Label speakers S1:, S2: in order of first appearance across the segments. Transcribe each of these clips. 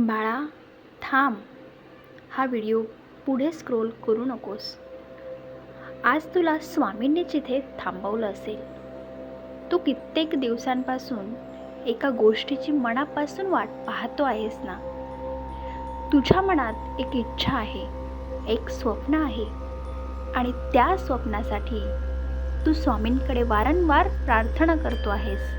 S1: बाळा, थांब. हा व्हिडिओ पुढे स्क्रोल करू नकोस. आज तुला स्वामींनी जिथे थांबवलं असेल, तू कित्येक दिवसांपासून एका गोष्टीची मनापासून वाट पाहतो आहेस ना. तुझ्या मनात एक इच्छा आहे, एक स्वप्न आहे आणि त्या स्वप्नासाठी तू स्वामींकडे वारंवार प्रार्थना करतो आहेस.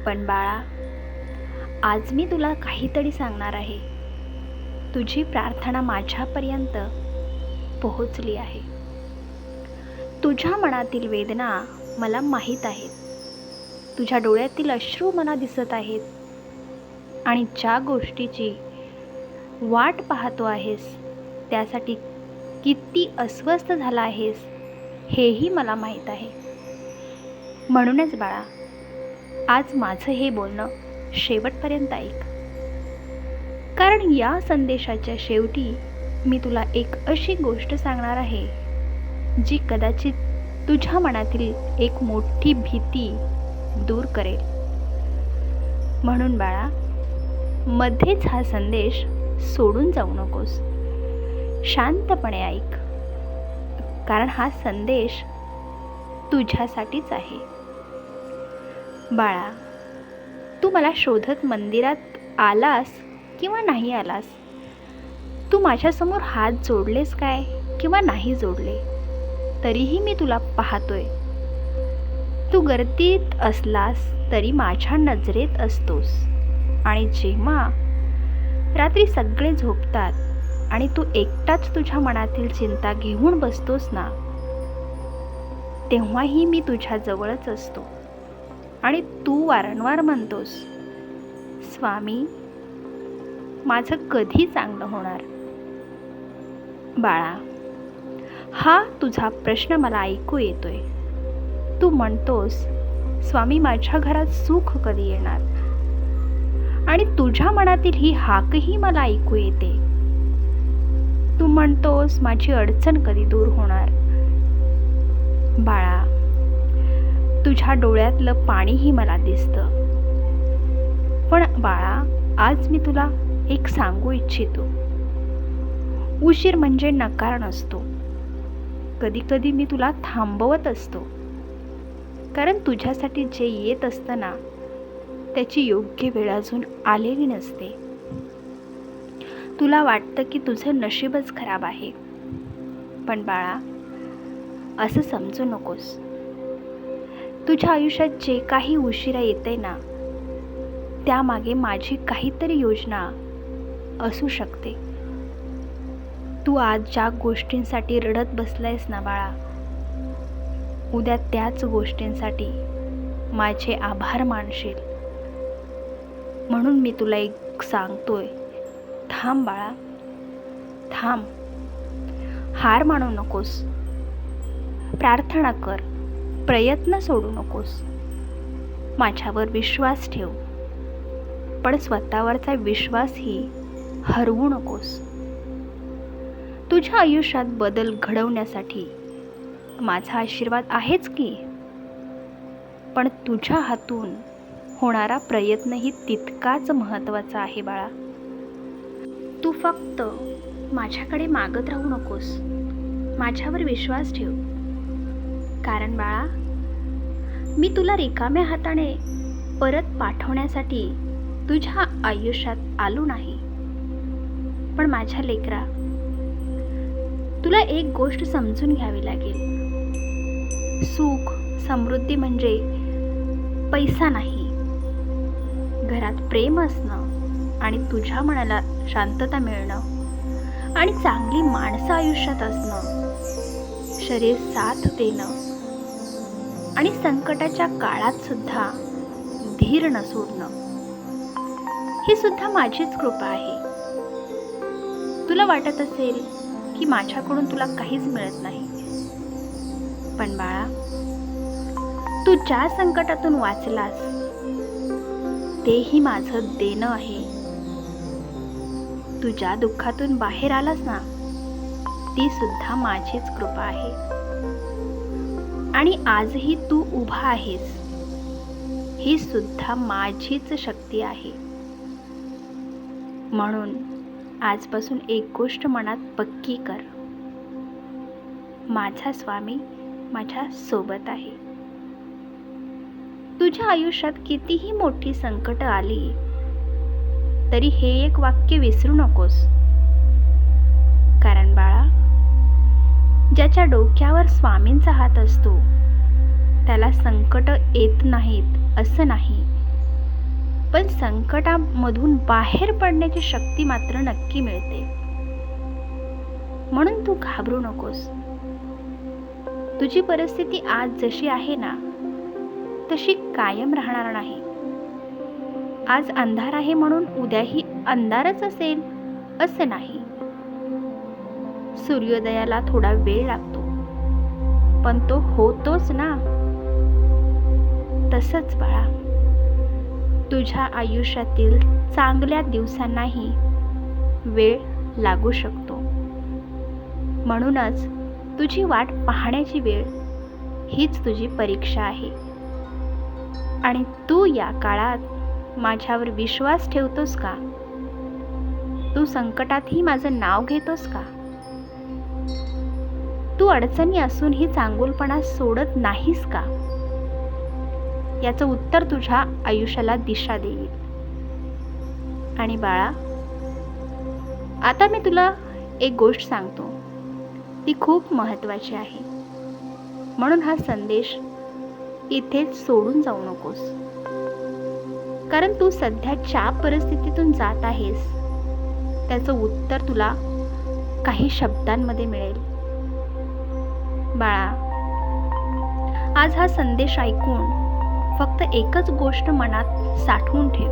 S1: पण बाळा, आज मी तुला काहीतरी सांगणार आहे. तुझी प्रार्थना माझ्यापर्यंत पोहोचली आहे. तुझ्या मनातील वेदना मला माहीत आहेत. तुझ्या डोळ्यातील अश्रू मला दिसत आहेत आणि ज्या गोष्टीची वाट पाहतो आहेस त्यासाठी किती अस्वस्थ झाला आहेस हेही मला माहीत आहे. म्हणूनच बाळा, आज माझं हे बोलणं शेवटपर्यंत ऐक. कारण या संदेशाच्या शेवटी मी तुला एक अशी गोष्ट सांगणार आहे जी कदाचित तुझ्या मनातील एक मोठी भीती दूर करेल. म्हणून बाळा, मध्येच हा संदेश सोडून जाऊ नकोस. शांतपणे ऐक, कारण हा संदेश तुझ्यासाठीच आहे. बाळा, तू मला शोधत मंदिरात आलास किंवा नाही आलास, तू माझ्यासमोर हात जोडलेस काय किंवा नाही जोडले, तरीही मी तुला पाहतोय. तू गर्दीत असलास तरी माझ्या नजरेत असतोस. आणि जेव्हा रात्री सगळे झोपतात आणि तू एकटाच तुझ्या मनातील चिंता घेऊन बसतोस ना, तेव्हाही मी तुझ्या जवळच असतो. आणि तू वारंवार म्हणतोस, स्वामी, माझं कधी चांगलं होणार. बाळा, हा तुझा प्रश्न मला ऐकू येतोय. तू म्हणतोस, स्वामी, माझ्या घरात सुख कधी येणार. आणि तुझ्या मनातील ही हाकही मला ऐकू येते. तू म्हणतोस, माझी अडचण कधी दूर होणार. बाळा, तुझ्या डोळ्यातलं पाणीही मला दिसतं. पण बाळा, आज मी तुला एक सांगू इच्छितो. उशीर म्हणजे नकार नसतो. कधी कधी मी तुला थांबवत असतो, कारण तुझ्यासाठी जे येत असतं ना, त्याची योग्य वेळ अजून आलेली नसते. तुला वाटतं की तुझं नशीबच खराब आहे. पण बाळा, असं समजू नकोस. तुझ्या आयुष्यात जे काही उशिरा येते ना, त्यामागे माझी काहीतरी योजना असू शकते. तू आज ज्या गोष्टींसाठी रडत बसलायस ना बाळा, उद्या त्याच गोष्टींसाठी माझे आभार मानशील. म्हणून मी तुला एक सांगतोय, थांब बाळा, थांब. हार मानू नकोस. प्रार्थना कर, प्रयत्न सोडू नकोस. माझ्यावर विश्वास ठेव, पण स्वतःवरचा विश्वासही हरवू नकोस. तुझ्या आयुष्यात बदल घडवण्यासाठी माझा आशीर्वाद आहेच की, पण तुझ्या हातून होणारा प्रयत्नही तितकाच महत्त्वाचा आहे बाळा. तू फक्त माझ्याकडे मागत राहू नकोस. माझ्यावर विश्वास ठेव. कारण बाळा, मी तुला रिकाम्या हाताने परत पाठवण्यासाठी तुझ्या आयुष्यात आलो नाही. पण माझ्या लेकरा, तुला एक गोष्ट समजून घ्यावी लागेल. सुख, समृद्धी म्हणजे पैसा नाही. घरात प्रेम असणं आणि तुझ्या मनाला शांतता मिळणं आणि चांगली माणसं आयुष्यात असणं, शरीर साथ देणं आणि संकटाच्या काळात सुद्धा धीर न सोडणं, ही सुद्धा माझीच कृपा आहे. तुला वाटत असेल की माझ्याकडून तुला काहीच मिळत नाही. पण बाळा, तू ज्या संकटातून वाचलास तेही माझं देणं आहे. तू ज्या दुःखातून बाहेर आलास ना, ती सुद्धा माझीच कृपा आहे. आणि आजही तू उभा आहेस, ही सुद्धा माझीच शक्ती आहे. म्हणून आजपासून एक गोष्ट मनात पक्की कर, माझा स्वामी माझ्या सोबत आहे. तुझ्या आयुष्यात कितीही मोठी संकट आली तरी हे एक वाक्य विसरू नकोस. कारण बाळा, ज्याच्या डोक्यावर स्वामींचा हात असतो त्याला संकट येत नाहीत असं नाही, पण संकटामधून बाहेर पडण्याची शक्ती मात्र नक्की मिळते. म्हणून तू घाबरू नकोस. तुझी परिस्थिती आज जशी आहे ना तशी कायम राहणार नाही. आज अंधार आहे म्हणून उद्याही अंधारच असेल असं नाही. सूर्योदयाला थोडा वेळ लागतो पण तो होतोच ना. तसंच बाळा, तुझ्या आयुष्यातील चांगल्या दिवसांनाही वेळ लागू शकतो. म्हणूनच तुझी वाट पाहण्याची वेळ हीच तुझी परीक्षा आहे. आणि तू या काळात माझ्यावर विश्वास ठेवतोस का? तू संकटातही माझं नाव घेतोस का? तू अडचणी असूनही चांगुलपणा सोडत नाहीस का? याचं उत्तर तुझ्या आयुष्याला दिशा देईल. आणि बाळा, आता मी तुला एक गोष्ट सांगतो, ती खूप महत्त्वाची आहे. म्हणून हा संदेश इथेच सोडून जाऊ नकोस. कारण तू सध्या ज्या परिस्थितीतून जात आहेस त्याचं उत्तर तुला काही शब्दांमध्ये मिळेल. बाळा, आज हा संदेश ऐकून फक्त एकच गोष्ट मनात साठवून ठेव.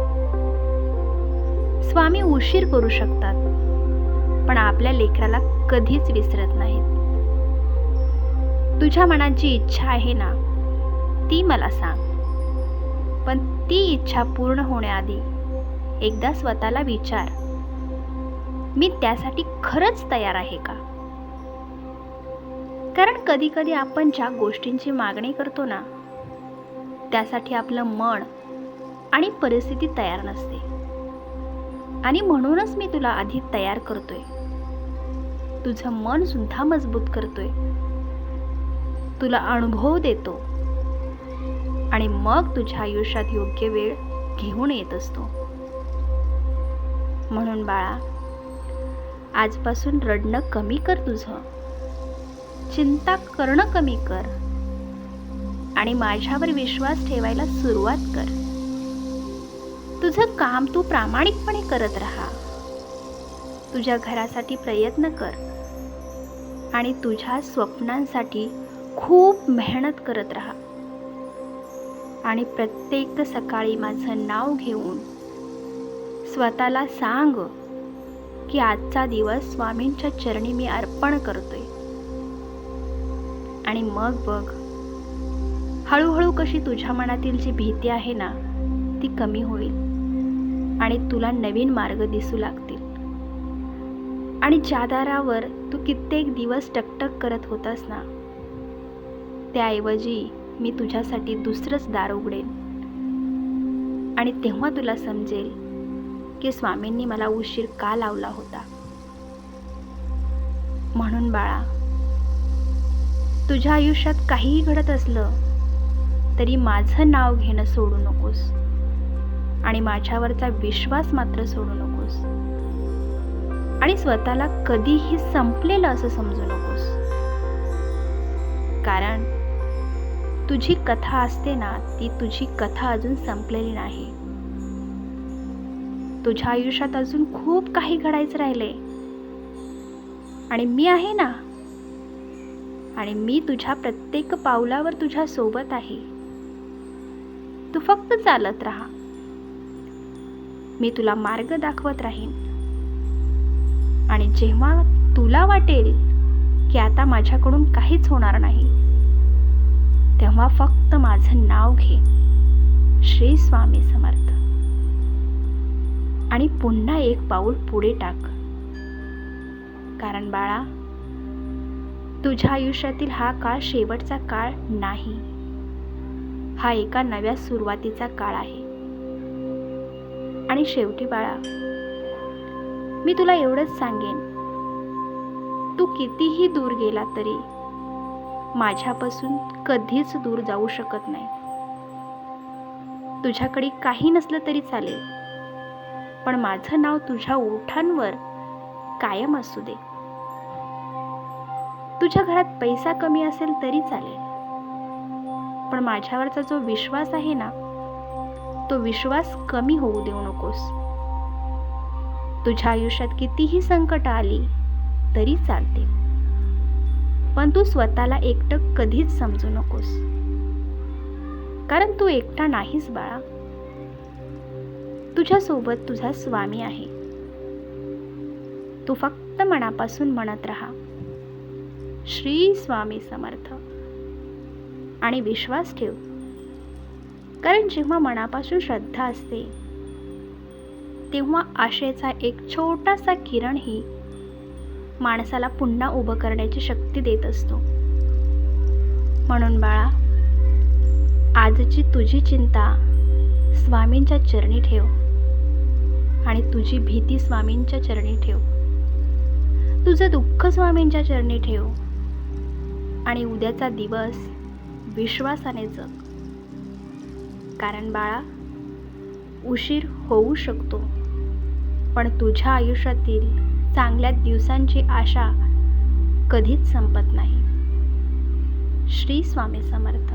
S1: स्वामी उशीर करू शकतात पण आपल्या लेकराला कधीच विसरत नाहीत. तुझ्या मनात जी इच्छा आहे ना ती मला सांग, पण ती इच्छा पूर्ण होण्याआधी एकदा स्वतःला विचार, मी त्यासाठी खरंच तयार आहे का? कारण कधी कधी आपण ज्या गोष्टींची मागणी करतो ना त्यासाठी आपलं मन आणि परिस्थिती तयार नसते. आणि म्हणूनच मी तुला आधी तयार करतोय, तुझं मन सुद्धा मजबूत करतोय, तुला अनुभव देतो आणि मग तुझ्या आयुष्यात योग्य वेळ घेऊन येत असतो. म्हणून बाळा, आजपासून रडणं कमी कर, तुझं चिंता करणं कमी कर आणि माझ्यावर विश्वास ठेवायला सुरुवात कर. तुझं काम तू प्रामाणिकपणे करत राहा. तुझ्या घरासाठी प्रयत्न कर आणि तुझ्या स्वप्नांसाठी खूप मेहनत करत राहा. आणि प्रत्येक सकाळी माझं नाव घेऊन स्वतःला सांग की आजचा दिवस स्वामींच्या चरणी मी अर्पण करतोय. आणि मग बघ, हळूहळू कशी तुझ्या मनातील जी भीती आहे ना ती कमी होईल आणि तुला नवीन मार्ग दिसू लागतील. आणि ज्या दारावर तू कित्येक दिवस टकटक करत होतास ना त्याऐवजी मी तुझ्यासाठी दुसरंच दार उघडेन. आणि तेव्हा तुला समजेल की स्वामींनी मला उशीर का लावला होता. म्हणून बाळा, तुझ्या आयुष्यात काहीही घडत असलं तरी माझं नाव घेणं सोडू नकोस आणि माझ्यावरचा विश्वास मात्र सोडू नकोस. आणि स्वतःला कधीही संपलेलं असं समजू नकोस. कारण तुझी कथा असते ना ती तुझी कथा अजून संपलेली नाही. तुझ्या आयुष्यात अजून खूप काही घडायचं राहिलंय आणि मी आहे ना. आणि मी तुझ्या प्रत्येक पावलावर तुझ्या सोबत आहे. तू फक्त चालत राहा. मी तुला मार्ग दाखवत राहीन. आणि जेव्हा तुला वाटेल की आता माझ्याकडून काहीच होणार नाही तेव्हा फक्त माझं नाव घे, श्री स्वामी समर्थ, आणि पुन्हा एक पाऊल पुढे टाक. कारण बाळा, तुझ्या आयुष्यातील हा काळ शेवटचा काळ नाही. हा एका नव्या सुरुवातीचा काळ आहे. आणि शेवटी बाळा, मी तुला एवढंच सांगेन, तू कितीही दूर गेला तरी माझ्यापासून कधीच दूर जाऊ शकत नाही. तुझ्याकडे काही नसलं तरी चालेल, पण माझं नाव तुझ्या ओठांवर कायम असू दे. तुझ्या घरात पैसा कमी असेल तरी चालेल, पण माझ्यावरचा जो विश्वास आहे ना, तो विश्वास कमी होऊ देऊ नकोस. तुझ्या आयुष्यात कितीही संकट आली तरी चालते, पण तू स्वतःला एकटं कधीच समजू नकोस, कारण तू एकटा नाहीस बाळा. तुझ्यासोबत तुझा स्वामी आहे. तू फक्त मनापासून म्हणत राहा, श्री स्वामी समर्थ, आणि विश्वास ठेव, कारण जेव्हा मनापासून श्रद्धा असते तेव्हा आशेचा एक छोटासा किरणही माणसाला पुन्हा उभं करण्याची शक्ती देत असतो. म्हणून बाळा, आजची तुझी चिंता स्वामींच्या चरणी ठेव आणि तुझी भीती स्वामींच्या चरणी ठेव. तुझं दुःख स्वामींच्या चरणी ठेव आणि उद्याचा दिवस विश्वासाने जग. कारण बाळा, उशीर होऊ शकतो, पण तुझ्या आयुष्यातील चांगल्या दिवसांची आशा कधीच संपत नाही. श्री स्वामी समर्थ.